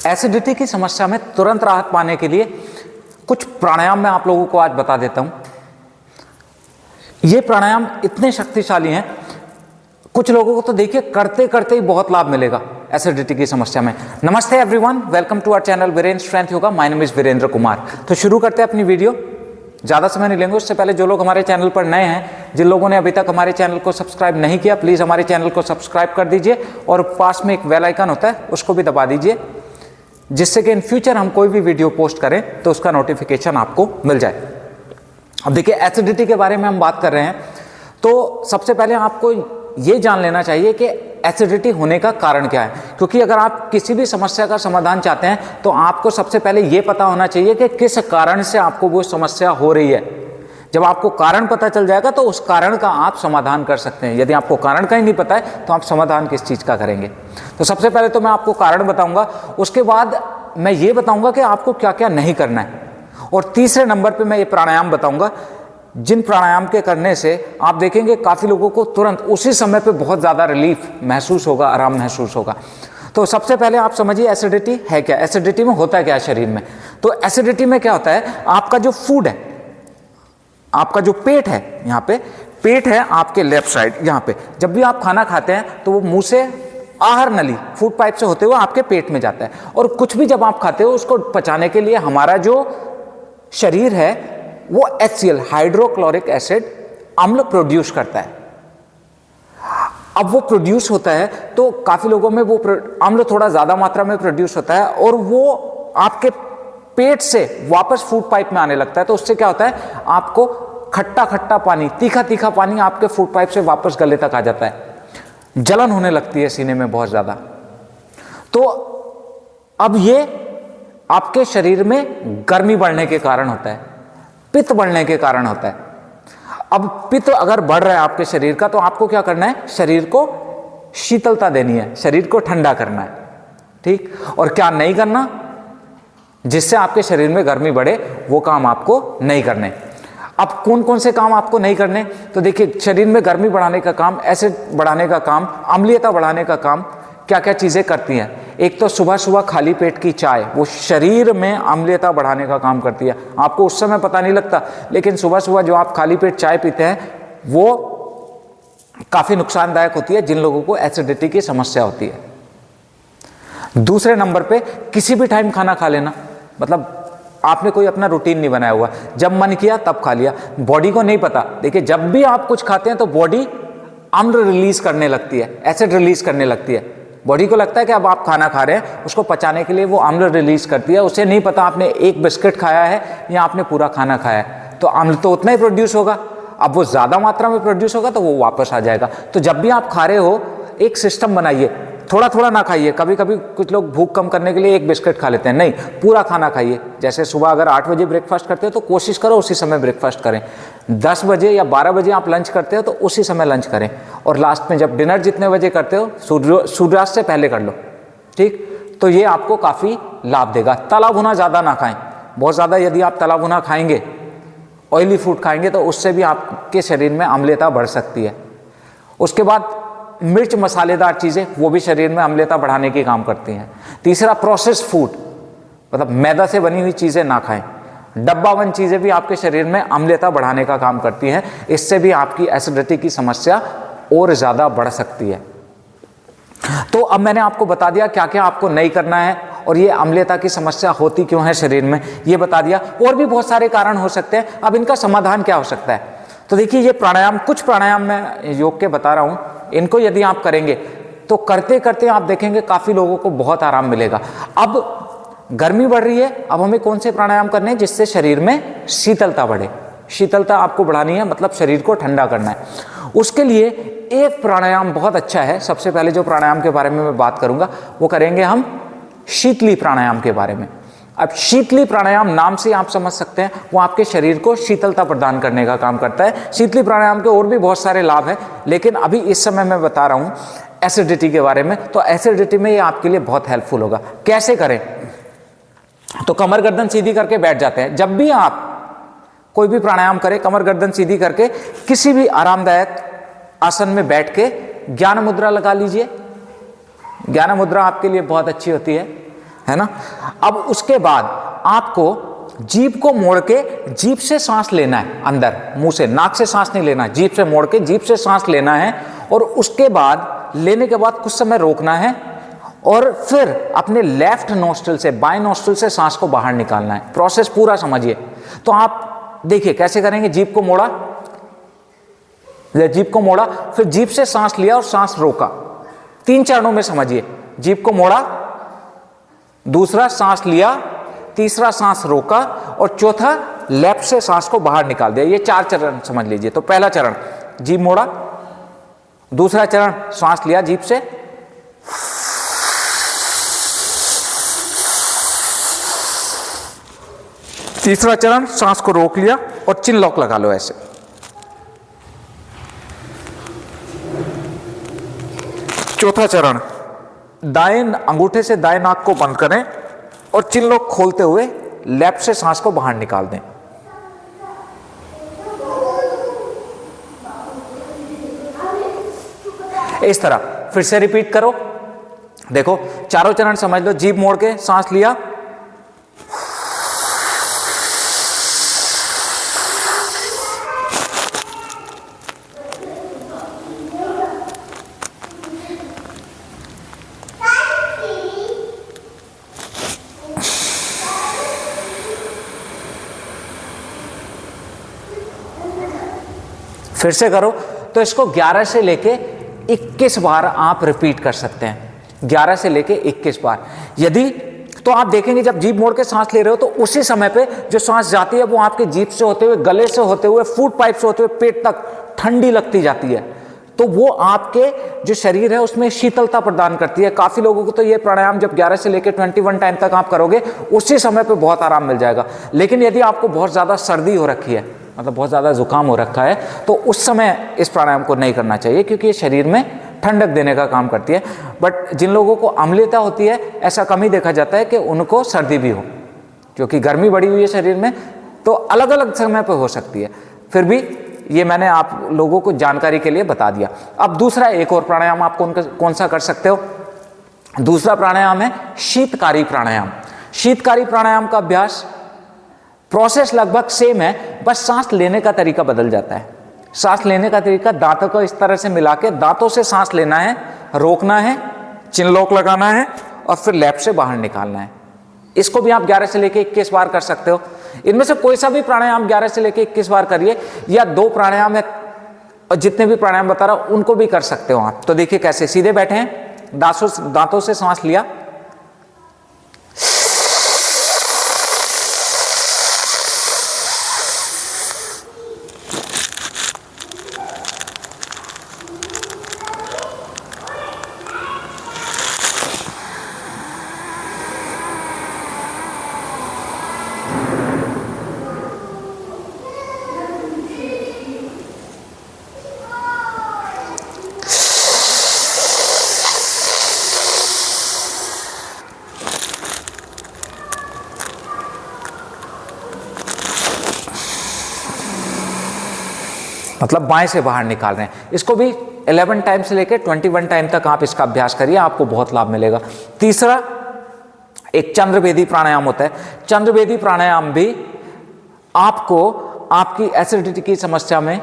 Acidity की समस्या में तुरंत राहत पाने के लिए कुछ प्राणायाम मैं आप लोगों को आज बता देता हूं। ये प्राणायाम इतने शक्तिशाली हैं, कुछ लोगों को तो देखिए करते करते ही बहुत लाभ मिलेगा एसिडिटी की समस्या में। नमस्ते everyone, welcome to our channel Virendra strength yoga. My name is Virendra Kumar. तो शुरू करते हैं अपनी वीडियो। ज़्यादा समय नहीं लेंगे। उससे पहले जो लोग हमारे चैनल पर नए हैं, जिन लोगों ने अभी तक हमारे चैनल को सब्सक्राइब नहीं किया, प्लीज़ हमारे चैनल को सब्सक्राइब कर दीजिए और पास में एक बेल आइकन होता है उसको भी दबा दीजिए, जिससे कि इन फ्यूचर हम कोई भी वीडियो पोस्ट करें तो उसका नोटिफिकेशन आपको मिल जाए। अब देखिए, एसिडिटी के बारे में हम बात कर रहे हैं, तो सबसे पहले आपको ये जान लेना चाहिए कि एसिडिटी होने का कारण क्या है। क्योंकि अगर आप किसी भी समस्या का समाधान चाहते हैं तो आपको सबसे पहले ये पता होना चाहिए कि किस कारण से आपको वो समस्या हो रही है। जब आपको कारण पता चल जाएगा तो उस कारण का आप समाधान कर सकते हैं। यदि आपको कारण का ही नहीं पता है तो आप समाधान किस चीज़ का करेंगे। तो सबसे पहले तो मैं आपको कारण बताऊंगा, उसके बाद मैं ये बताऊंगा कि आपको क्या क्या नहीं करना है, और तीसरे नंबर पे मैं ये प्राणायाम बताऊंगा जिन प्राणायाम के करने से आप देखेंगे काफ़ी लोगों को तुरंत उसी समय पे बहुत ज़्यादा रिलीफ महसूस होगा, आराम महसूस होगा। तो सबसे पहले आप समझिए एसिडिटी है क्या, एसिडिटी में होता क्या है शरीर में। तो एसिडिटी में क्या होता है, आपका जो फूड है, आपका जो पेट है, यहाँ पे पेट है आपके लेफ्ट साइड, यहाँ पे जब भी आप खाना खाते हैं तो वो मुंह से आहार नली फूड पाइप से होते हुए आपके पेट में जाता है, और कुछ भी जब आप खाते हो उसको पचाने के लिए हमारा जो शरीर है वो HCl हाइड्रोक्लोरिक एसिड अम्ल प्रोड्यूस करता है। अब वो प्रोड्यूस होता है तो काफी लोगों में वो अम्ल थोड़ा ज्यादा मात्रा में प्रोड्यूस होता है और वो आपके पेट से वापस फूड पाइप में आने लगता है। तो उससे क्या होता है, आपको खट्टा खट्टा पानी, तीखा तीखा पानी आपके फूड पाइप से वापस गले तक आ जाता है, जलन होने लगती है सीने में बहुत ज्यादा। तो अब ये आपके शरीर में गर्मी बढ़ने के कारण होता है, पित्त बढ़ने के कारण होता है। अब पित्त अगर बढ़ रहा है आपके शरीर का तो आपको क्या करना है, शरीर को शीतलता देनी है, शरीर को ठंडा करना है, ठीक। और क्या नहीं करना, जिससे आपके शरीर में गर्मी बढ़े वो काम आपको नहीं करने। अब कौन कौन से काम आपको नहीं करने, तो देखिए शरीर में गर्मी बढ़ाने का काम, एसिड बढ़ाने का काम, अम्लीयता बढ़ाने का काम क्या क्या चीज़ें करती हैं। एक तो सुबह सुबह खाली पेट की चाय, वो शरीर में अम्लीयता बढ़ाने का काम करती है। आपको उस समय पता नहीं लगता, लेकिन सुबह सुबह जो आप खाली पेट चाय पीते हैं वो काफ़ी नुकसानदायक होती है जिन लोगों को एसिडिटी की समस्या होती है। दूसरे नंबर पे किसी भी टाइम खाना खा लेना, मतलब आपने कोई अपना रूटीन नहीं बनाया हुआ, जब मन किया तब खा लिया, बॉडी को नहीं पता। देखिए जब भी आप कुछ खाते हैं तो बॉडी अम्ल रिलीज करने लगती है, एसिड रिलीज करने लगती है। बॉडी को लगता है कि अब आप खाना खा रहे हैं, उसको पचाने के लिए वो अम्ल रिलीज करती है। उसे नहीं पता आपने एक बिस्किट खाया है या आपने पूरा खाना खाया है, तो अम्ल तो उतना ही प्रोड्यूस होगा। अब वो ज़्यादा मात्रा में प्रोड्यूस होगा तो वो वापस आ जाएगा। तो जब भी आप खा रहे हो एक सिस्टम बनाइए, थोड़ा थोड़ा ना खाइए। कभी कभी कुछ लोग भूख कम करने के लिए एक बिस्किट खा लेते हैं, नहीं, पूरा खाना खाइए। जैसे सुबह अगर 8 बजे ब्रेकफास्ट करते हो तो कोशिश करो उसी समय ब्रेकफास्ट करें। 10 बजे या 12 बजे आप लंच करते हो तो उसी समय लंच करें। और लास्ट में जब डिनर जितने बजे करते हो सूर्यास्त से पहले कर लो, ठीक। तो ये आपको काफ़ी लाभ देगा। तला भुना ज़्यादा ना खाएं, बहुत ज़्यादा यदि आप तला भुना खाएंगे, ऑयली फूड खाएंगे तो उससे भी आपके शरीर में अम्लीयता बढ़ सकती है। उसके बाद मिर्च मसालेदार चीज़ें, वो भी शरीर में अम्लीयता बढ़ाने की काम करती हैं। तीसरा, प्रोसेस्ड फूड, मतलब मैदा से बनी हुई चीज़ें ना खाएं। डब्बाबंद चीज़ें भी आपके शरीर में अम्लीयता बढ़ाने का काम करती हैं। इससे भी आपकी एसिडिटी की समस्या और ज़्यादा बढ़ सकती है। तो अब मैंने आपको बता दिया क्या क्या आपको नहीं करना है, और ये अम्लीयता की समस्या होती क्यों है शरीर में, ये बता दिया। और भी बहुत सारे कारण हो सकते हैं। अब इनका समाधान क्या हो सकता है, तो देखिए ये प्राणायाम, कुछ प्राणायाम मैं योग के बता रहा हूँ, इनको यदि आप करेंगे तो करते करते आप देखेंगे काफ़ी लोगों को बहुत आराम मिलेगा। अब गर्मी बढ़ रही है, अब हमें कौन से प्राणायाम करने हैं जिससे शरीर में शीतलता बढ़े। शीतलता आपको बढ़ानी है, मतलब शरीर को ठंडा करना है। उसके लिए एक प्राणायाम बहुत अच्छा है। सबसे पहले जो प्राणायाम के बारे में मैं बात करूंगा वो करेंगे हम शीतली प्राणायाम के बारे में। अब शीतली प्राणायाम नाम से आप समझ सकते हैं, वो आपके शरीर को शीतलता प्रदान करने का काम करता है। शीतली प्राणायाम के और भी बहुत सारे लाभ हैं, लेकिन अभी इस समय मैं बता रहा हूँ एसिडिटी के बारे में। तो एसिडिटी में ये आपके लिए बहुत हेल्पफुल होगा। कैसे करें, तो कमर गर्दन सीधी करके बैठ जाते हैं। जब भी आप कोई भी प्राणायाम करें, कमर गर्दन सीधी करके किसी भी आरामदायक आसन में बैठ के ज्ञान मुद्रा लगा लीजिए। ज्ञान मुद्रा आपके लिए बहुत अच्छी होती है है ना। अब उसके बाद आपको जीभ को मोड़ के जीभ से सांस लेना है, अंदर मुंह से, नाक से सांस नहीं लेना है, जीभ से मोड़ के जीभ से सांस लेना है। और उसके बाद लेने के बाद कुछ समय रोकना है और फिर अपने लेफ्ट नोस्ट्रिल से, बाएं नोस्ट्रिल से सांस को बाहर निकालना है। प्रोसेस पूरा समझिए। तो आप देखिए कैसे करेंगे। जीभ को मोड़ा, जीभ को मोड़ा, फिर जीभ से सांस लिया और सांस रोका। 3 चरणों में समझिए। जीभ को मोड़ा, दूसरा सांस लिया, तीसरा सांस रोका और चौथा लेफ्ट से सांस को बाहर निकाल दिया। ये 4 चरण समझ लीजिए। तो पहला चरण जीभ मोड़ा, दूसरा चरण सांस लिया जीभ से, तीसरा चरण सांस को रोक लिया और चिन लॉक लगा लो ऐसे। चौथा चरण दाएं अंगूठे से दाएं नाक को बंद करें और चिन लॉक खोलते हुए लेफ्ट से सांस को बाहर निकाल दें। इस तरह फिर से रिपीट करो। देखो चारों चरण समझ लो। जीभ मोड़ के सांस लिया, फिर से करो। तो इसको 11 से लेके 21 बार आप रिपीट कर सकते हैं। 11 से लेके 21 बार। यदि तो आप देखेंगे जब जीभ मोड़ के सांस ले रहे हो तो उसी समय पे जो सांस जाती है वो आपके जीभ से होते हुए, गले से होते हुए, फूड पाइप से होते हुए पेट तक ठंडी लगती जाती है। तो वो आपके जो शरीर है उसमें शीतलता प्रदान करती है। काफ़ी लोगों को तो ये प्राणायाम जब 11 से लेकर 21 टाइम तक आप करोगे उसी समय पे बहुत आराम मिल जाएगा। लेकिन यदि आपको बहुत ज़्यादा सर्दी हो रखी है, मतलब बहुत ज़्यादा जुकाम हो रखा है, तो उस समय इस प्राणायाम को नहीं करना चाहिए क्योंकि ये शरीर में ठंडक देने का काम करती है। बट जिन लोगों को अम्लीयता होती है ऐसा कम ही देखा जाता है कि उनको सर्दी भी हो, क्योंकि गर्मी बढ़ी हुई है शरीर में, तो अलग अलग समय पर हो सकती है। फिर भी ये मैंने आप लोगों को जानकारी के लिए बता दिया। अब दूसरा एक और प्राणायाम आप कौन सा कर सकते हो। दूसरा प्राणायाम है शीतकारी प्राणायाम। शीतकारी प्राणायाम का अभ्यास प्रोसेस लगभग सेम है, बस सांस लेने का तरीका बदल जाता है। सांस लेने का तरीका दांतों को इस तरह से मिला के दांतों से सांस लेना है, रोकना है, चिन लॉक लगाना है और फिर लेफ्ट से बाहर निकालना है। इसको भी आप 11 से लेके 21 बार कर सकते हो। इनमें से कोई सा भी प्राणायाम 11 से लेके 21 बार करिए, या 2 प्राणायाम है और जितने भी प्राणायाम बता रहा हूं उनको भी कर सकते हो आप। तो देखिए कैसे, सीधे बैठे हैं, दांतों से सांस लिया, मतलब बाएं से बाहर निकाल रहे हैं। इसको भी 11 टाइम से लेकर 21 टाइम तक आप इसका अभ्यास करिए, आपको बहुत लाभ मिलेगा। तीसरा एक चंद्रभेदी प्राणायाम होता है। चंद्रभेदी प्राणायाम भी आपको आपकी एसिडिटी की समस्या में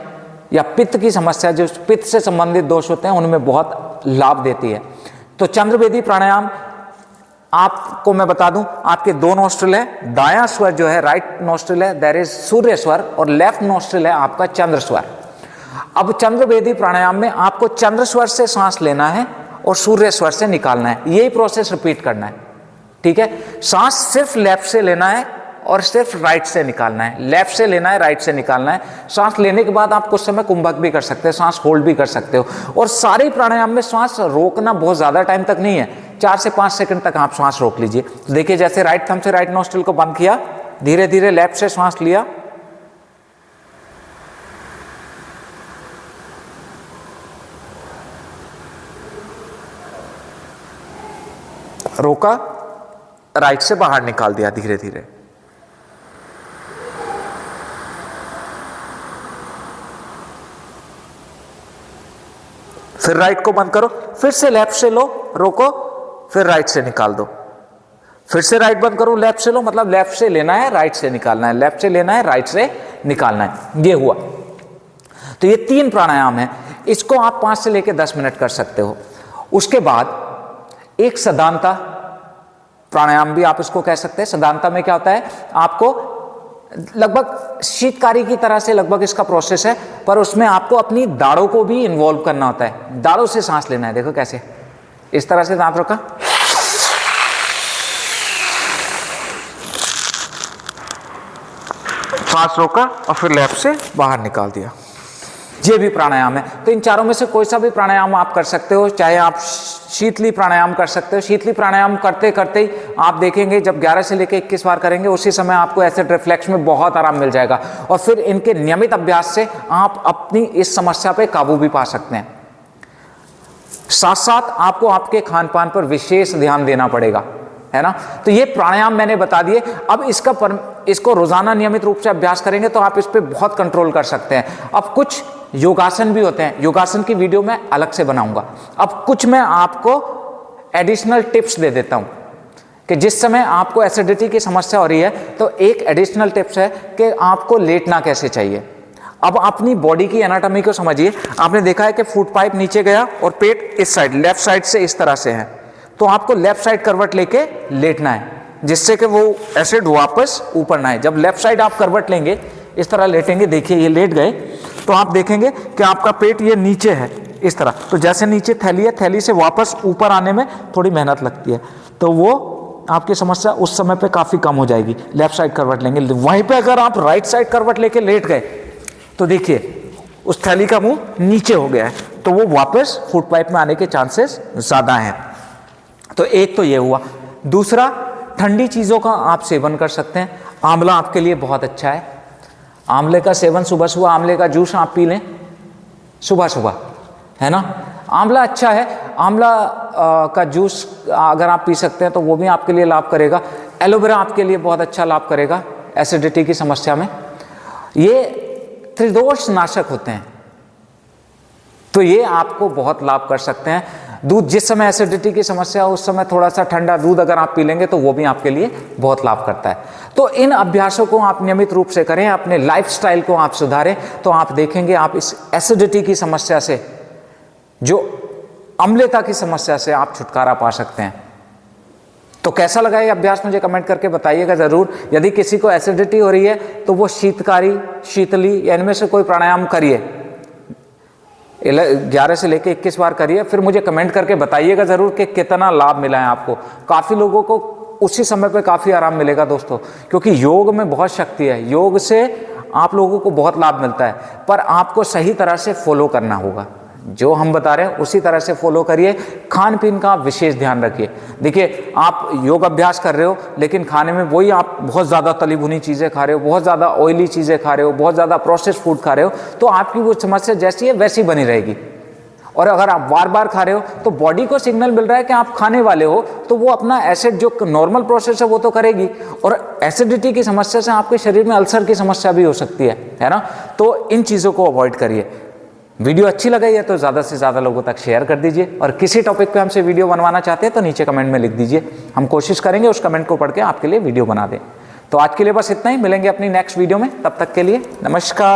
या पित्त की समस्या, जो पित्त से संबंधित दोष होते हैं उनमें बहुत लाभ देती है। तो चंद्रभेदी प्राणायाम आपको मैं बता दूं, आपके 2 नोस्ट्रिल है, दायां स्वर जो है राइट नोस्ट्रिल है, दैट इज सूर्य स्वर, और लेफ्ट नोस्ट्रिल है आपका चंद्र स्वर। अब चंद्रभेदी प्राणायाम में आपको चंद्र स्वर से सांस लेना है और सूर्य स्वर से निकालना है। यही प्रोसेस रिपीट करना है, ठीक है। सांस सिर्फ लेफ्ट से लेना है और सिर्फ राइट से निकालना है। लेफ्ट से लेना है, राइट से निकालना है। सांस लेने के बाद आप कुछ समय कुंभक भी कर सकते हो, सांस होल्ड भी कर सकते हो। और सारे प्राणायाम में सांस रोकना बहुत ज़्यादा टाइम तक नहीं है, 4 से 5 सेकंड तक आप सांस रोक लीजिए। देखिए जैसे राइट थंब से राइट नोस्ट्रिल को बंद किया, धीरे धीरे लेफ्ट से सांस लिया, रोका, राइट से बाहर निकाल दिया धीरे धीरे। फिर राइट को बंद करो, फिर से लेफ्ट से लो, रोको, फिर राइट से निकाल दो। फिर से राइट बंद करो, लेफ्ट से लो, मतलब लेफ्ट से लेना है राइट से निकालना है, लेफ्ट से लेना है राइट से निकालना है, ये हुआ। तो ये 3 प्राणायाम है, इसको आप 5 से लेकर 10 मिनट कर सकते हो। उसके बाद एक सदांता प्राणायाम भी आप इसको कह सकते हैं। सदांता में क्या होता है, आपको लगभग शीतकारी की तरह से लगभग इसका प्रोसेस है, पर उसमें आपको अपनी दाढ़ों को भी इन्वॉल्व करना होता है, दाढ़ों से सांस लेना है। देखो कैसे, इस तरह से दांत रखा, सांस रोका और फिर लेफ्ट से बाहर निकाल दिया, ये भी प्राणायाम है। तो इन चारों में से कोई सा भी प्राणायाम आप कर सकते हो, चाहे आप शीतली प्राणायाम कर सकते हो। शीतली प्राणायाम करते करते ही आप देखेंगे जब 11 से लेकर 21 बार करेंगे, उसी समय आपको एसिड रिफ्लेक्स में बहुत आराम मिल जाएगा, और फिर इनके नियमित अभ्यास से आप अपनी इस समस्या पे काबू भी पा सकते हैं। साथ साथ आपको आपके खान पान पर विशेष ध्यान देना पड़ेगा, है ना। तो ये प्राणायाम मैंने बता दिए। अब इसको रोजाना नियमित रूप से अभ्यास करेंगे तो आप इस पे बहुत कंट्रोल कर सकते हैं। अब कुछ योगासन भी होते हैं, योगासन की वीडियो मैं अलग से बनाऊंगा। अब कुछ मैं आपको एडिशनल टिप्स दे देता हूं कि जिस समय आपको एसिडिटी की समस्या हो रही है, तो एक एडिशनल टिप्स है कि आपको लेटना कैसे चाहिए। अब अपनी बॉडी की एनाटॉमी को समझिए। आपने देखा है कि फूड पाइप नीचे गया और पेट इस साइड लेफ्ट साइड से इस तरह से है, तो आपको लेफ्ट साइड करवट लेके लेटना है, जिससे कि वो एसिड वापस ऊपर ना आए। जब लेफ्ट साइड आप करवट लेंगे, इस तरह लेटेंगे, देखिए ये लेट गए, तो आप देखेंगे कि आपका पेट ये नीचे है इस तरह। तो जैसे नीचे थैली है, थैली से वापस ऊपर आने में थोड़ी मेहनत लगती है, तो वो आपकी समस्या उस समय पे काफ़ी कम हो जाएगी। लेफ्ट साइड करवट लेंगे। वहीं पे अगर आप राइट साइड करवट लेके लेट गए, तो देखिए उस थैली का मुंह नीचे हो गया है, तो वो वापस फूड पाइप में आने के चांसेस ज़्यादा हैं। तो एक तो ये हुआ। दूसरा, ठंडी चीज़ों का आप सेवन कर सकते हैं। आंवला आपके लिए बहुत अच्छा है। आंवले का सेवन सुबह सुबह, आंवले का जूस आप पी लें सुबह सुबह, है ना। आंवला अच्छा है। आंवला का जूस अगर आप पी सकते हैं तो वो भी आपके लिए लाभ करेगा। एलोवेरा आपके लिए बहुत अच्छा लाभ करेगा एसिडिटी की समस्या में। ये त्रिदोष नाशक होते हैं, तो ये आपको बहुत लाभ कर सकते हैं। दूध, जिस समय एसिडिटी की समस्या हो उस समय थोड़ा सा ठंडा दूध अगर आप पी लेंगे तो वो भी आपके लिए बहुत लाभ करता है। तो इन अभ्यासों को आप नियमित रूप से करें, अपने लाइफस्टाइल को आप सुधारें, तो आप देखेंगे आप इस एसिडिटी की समस्या से, जो अम्लता की समस्या से आप छुटकारा पा सकते हैं। तो कैसा लगा ये अभ्यास मुझे कमेंट करके बताइएगा ज़रूर। यदि किसी को एसिडिटी हो रही है तो वो शीतकारी, शीतली या इनमें से कोई प्राणायाम करिए, 11 से लेकर 21 बार करिए, फिर मुझे कमेंट करके बताइएगा ज़रूर कि कितना लाभ मिला है आपको। काफ़ी लोगों को उसी समय पे काफ़ी आराम मिलेगा दोस्तों, क्योंकि योग में बहुत शक्ति है। योग से आप लोगों को बहुत लाभ मिलता है, पर आपको सही तरह से फॉलो करना होगा। जो हम बता रहे हैं उसी तरह से फॉलो करिए। खान पीन का विशेष ध्यान रखिए। देखिए, आप योग अभ्यास कर रहे हो लेकिन खाने में वही आप बहुत ज़्यादा तली भुनी चीज़ें खा रहे हो, बहुत ज़्यादा ऑयली चीज़ें खा रहे हो, बहुत ज़्यादा प्रोसेस्ड फूड खा रहे हो, तो आपकी वो समस्या जैसी है वैसी बनी रहेगी। और अगर आप बार बार खा रहे हो तो बॉडी को सिग्नल मिल रहा है कि आप खाने वाले हो, तो वो अपना एसिड जो नॉर्मल प्रोसेस है वो तो करेगी, और एसिडिटी की समस्या से आपके शरीर में अल्सर की समस्या भी हो सकती है ना। तो इन चीज़ों को अवॉइड करिए। वीडियो अच्छी लगी है तो ज़्यादा से ज़्यादा लोगों तक शेयर कर दीजिए, और किसी टॉपिक पे हमसे वीडियो बनवाना चाहते हैं तो नीचे कमेंट में लिख दीजिए। हम कोशिश करेंगे उस कमेंट को पढ़ के आपके लिए वीडियो बना दें। तो आज के लिए बस इतना ही। मिलेंगे अपनी नेक्स्ट वीडियो में, तब तक के लिए नमस्कार।